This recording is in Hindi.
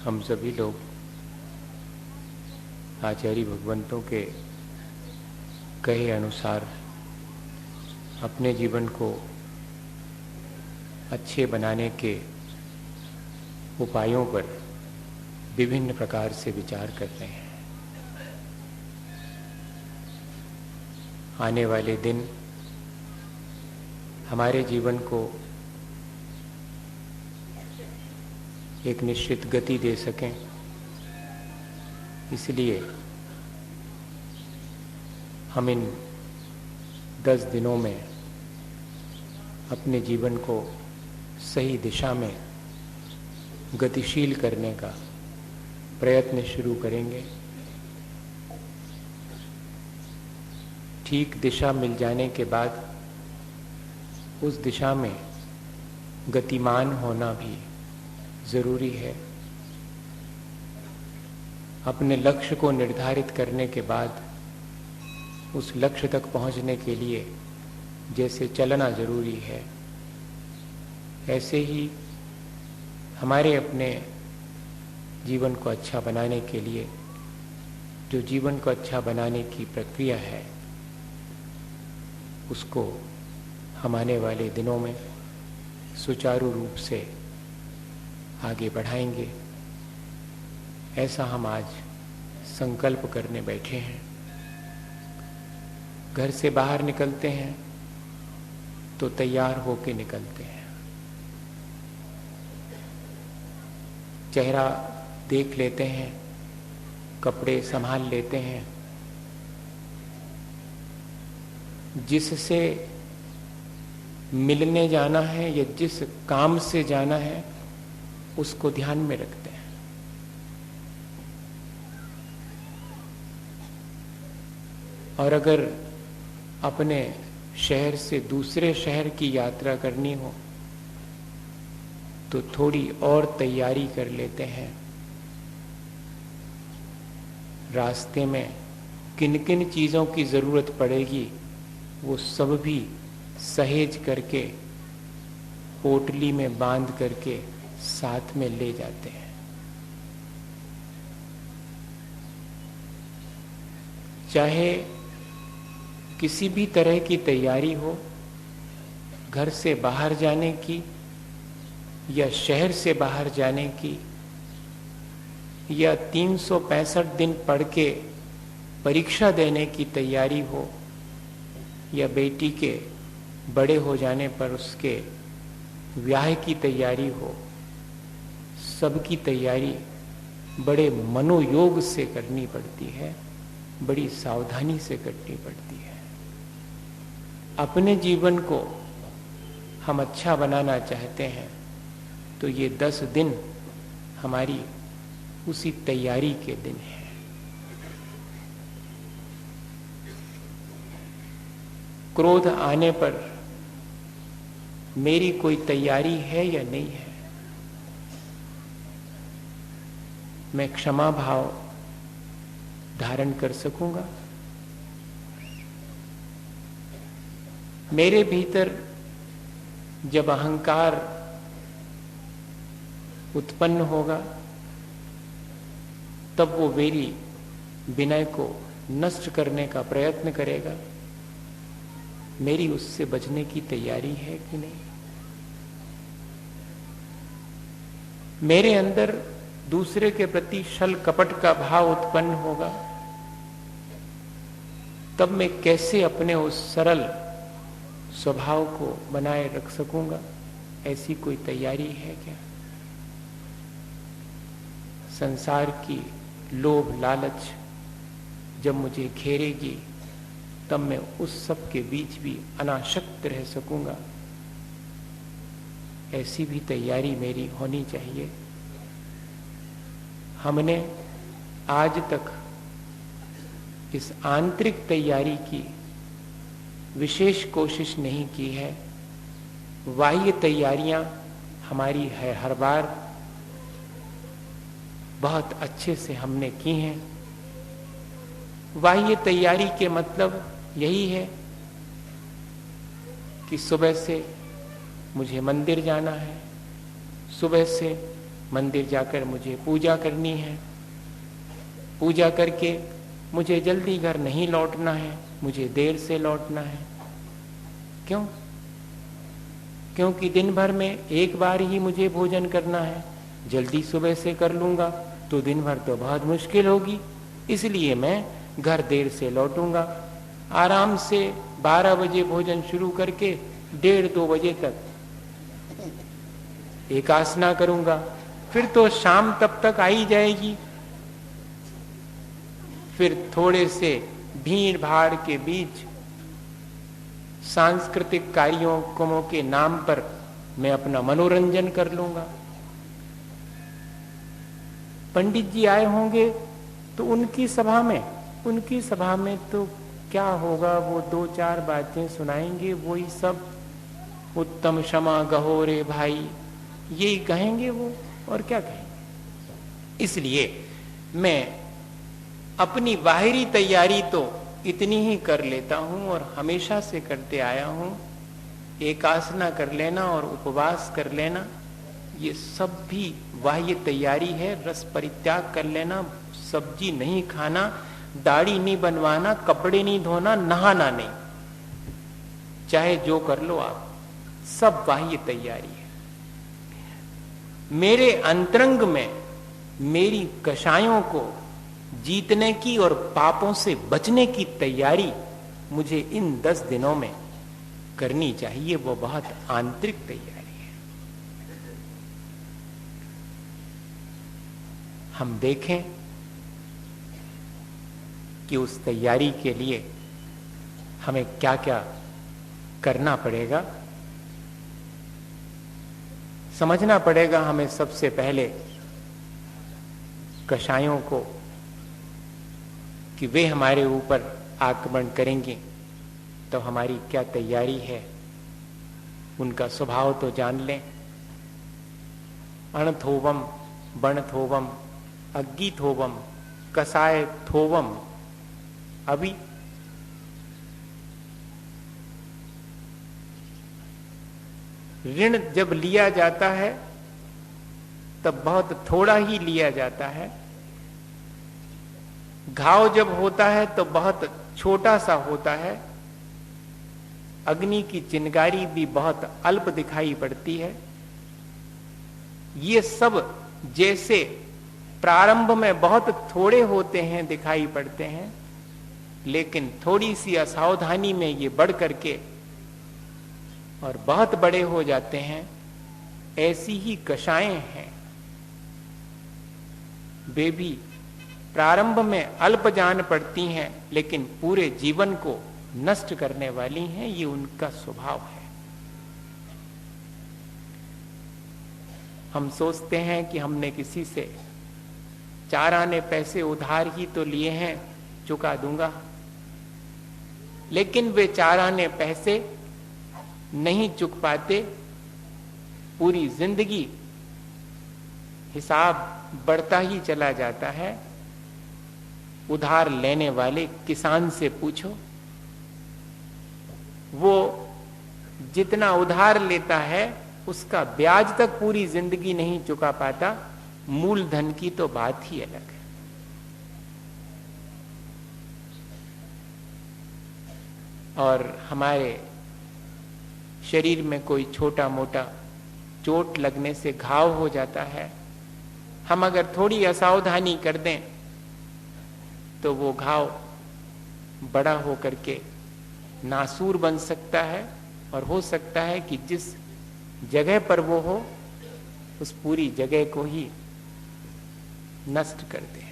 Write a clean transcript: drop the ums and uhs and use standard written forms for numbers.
हम सभी लोग आचार्य भगवंतों के कहे अनुसार अपने जीवन को अच्छे बनाने के उपायों पर विभिन्न प्रकार से विचार कर रहे हैं। आने वाले दिन हमारे जीवन को एक निश्चित गति दे सकें, इसलिए हम इन 10 दिनों में अपने जीवन को सही दिशा में गतिशील करने का प्रयत्न शुरू करेंगे। ठीक दिशा मिल जाने के बाद उस दिशा में गतिमान होना भी जरूरी है। अपने लक्ष्य को निर्धारित करने के बाद उस लक्ष्य तक पहुंचने के लिए जैसे चलना जरूरी है, ऐसे ही हमारे अपने जीवन को अच्छा बनाने के लिए जो जीवन को अच्छा बनाने की प्रक्रिया है, उसको हम आने वाले दिनों में सुचारू रूप से आगे बढ़ाएंगे। ऐसा हम आज संकल्प करने बैठे हैं। घर से बाहर निकलते हैं तो तैयार होके निकलते हैं। चेहरा देख लेते हैं, कपड़े संभाल लेते हैं, जिससे मिलने जाना है या जिस काम से जाना है उसको ध्यान में रखते हैं। और अगर अपने शहर से दूसरे शहर की यात्रा करनी हो तो थोड़ी और तैयारी कर लेते हैं। रास्ते में किन किन चीज़ों की ज़रूरत पड़ेगी वो सब भी सहेज करके पोटली में बांध करके साथ में ले जाते हैं। चाहे किसी भी तरह की तैयारी हो, घर से बाहर जाने की या शहर से बाहर जाने की, या 365 दिन पढ़ के परीक्षा देने की तैयारी हो, या बेटी के बड़े हो जाने पर उसके ब्याह की तैयारी हो, सबकी तैयारी बड़े मनोयोग से करनी पड़ती है, बड़ी सावधानी से करनी पड़ती है। अपने जीवन को हम अच्छा बनाना चाहते हैं तो ये 10 दिन हमारी उसी तैयारी के दिन है। क्रोध आने पर मेरी कोई तैयारी है या नहीं है? मैं क्षमा भाव धारण कर सकूंगा? मेरे भीतर जब अहंकार उत्पन्न होगा तब वो मेरी विनय को नष्ट करने का प्रयत्न करेगा। मेरी उससे बचने की तैयारी है कि नहीं? मेरे अंदर दूसरे के प्रति छल कपट का भाव उत्पन्न होगा, तब मैं कैसे अपने उस सरल स्वभाव को बनाए रख सकूंगा? ऐसी कोई तैयारी है क्या? संसार की लोभ लालच जब मुझे घेरेगी तब मैं उस सब के बीच भी अनासक्त रह सकूंगा? ऐसी भी तैयारी मेरी होनी चाहिए। हमने आज तक इस आंतरिक तैयारी की विशेष कोशिश नहीं की है। बाह्य तैयारियां हमारी है, हर बार बहुत अच्छे से हमने की हैं। बाह्य तैयारी के मतलब यही है कि सुबह से मुझे मंदिर जाना है, सुबह से मंदिर जाकर मुझे पूजा करनी है, पूजा करके मुझे जल्दी घर नहीं लौटना है, मुझे देर से लौटना है। क्यों? क्योंकि दिन भर में एक बार ही मुझे भोजन करना है। जल्दी सुबह से कर लूंगा तो दिन भर तो बहुत मुश्किल होगी, इसलिए मैं घर देर से लौटूंगा। आराम से 12 बजे भोजन शुरू करके 1:30-2 बजे तक एकासना करूंगा, फिर तो शाम तब तक आ ही जाएगी। फिर थोड़े से भीड़ भाड़ के बीच सांस्कृतिक कार्यक्रमों के नाम पर मैं अपना मनोरंजन कर लूंगा। पंडित जी आए होंगे तो उनकी सभा में तो क्या होगा, वो 2-4 बातें सुनाएंगे, वही सब उत्तम क्षमा गहो रे भाई, यही कहेंगे वो, और क्या कहेंगे। इसलिए मैं अपनी बाहरी तैयारी तो इतनी ही कर लेता हूं और हमेशा से करते आया हूं। एकासना कर लेना और उपवास कर लेना, ये सब भी बाह्य तैयारी है। रस परित्याग कर लेना, सब्जी नहीं खाना, दाढ़ी नहीं बनवाना, कपड़े नहीं धोना, नहाना नहीं, चाहे जो कर लो आप, सब बाह्य तैयारी है। मेरे अंतरंग में मेरी कषायों को जीतने की और पापों से बचने की तैयारी मुझे इन 10 दिनों में करनी चाहिए। वो बहुत आंतरिक तैयारी है। हम देखें कि उस तैयारी के लिए हमें क्या क्या करना पड़ेगा। समझना पड़ेगा हमें सबसे पहले कषायों को कि वे हमारे ऊपर आक्रमण करेंगे तो हमारी क्या तैयारी है, उनका स्वभाव तो जान लें। अणथोवम, बणथोवम, अग्गिथोवम, कसाय थोवम। अभी ऋण जब लिया जाता है तब बहुत थोड़ा ही लिया जाता है। घाव जब होता है तो बहुत छोटा सा होता है। अग्नि की चिंगारी भी बहुत अल्प दिखाई पड़ती है। ये सब जैसे प्रारंभ में बहुत थोड़े होते हैं, दिखाई पड़ते हैं, लेकिन थोड़ी सी असावधानी में ये बढ़ करके और बहुत बड़े हो जाते हैं। ऐसी ही कषायें हैं, वे भी प्रारंभ में अल्प जान पड़ती हैं लेकिन पूरे जीवन को नष्ट करने वाली हैं। ये उनका स्वभाव है। हम सोचते हैं कि हमने किसी से 4 आने पैसे उधार ही तो लिए हैं, चुका दूंगा, लेकिन वे 4 आने पैसे नहीं चुक पाते। पूरी जिंदगी हिसाब बढ़ता ही चला जाता है। उधार लेने वाले किसान से पूछो, वो जितना उधार लेता है उसका ब्याज तक पूरी जिंदगी नहीं चुका पाता। मूलधन की तो बात ही अलग है। और हमारे शरीर में कोई छोटा मोटा चोट लगने से घाव हो जाता है, हम अगर थोड़ी असावधानी कर दें तो वो घाव बड़ा होकर के नासूर बन सकता है और हो सकता है कि जिस जगह पर वो हो उस पूरी जगह को ही नष्ट कर दे।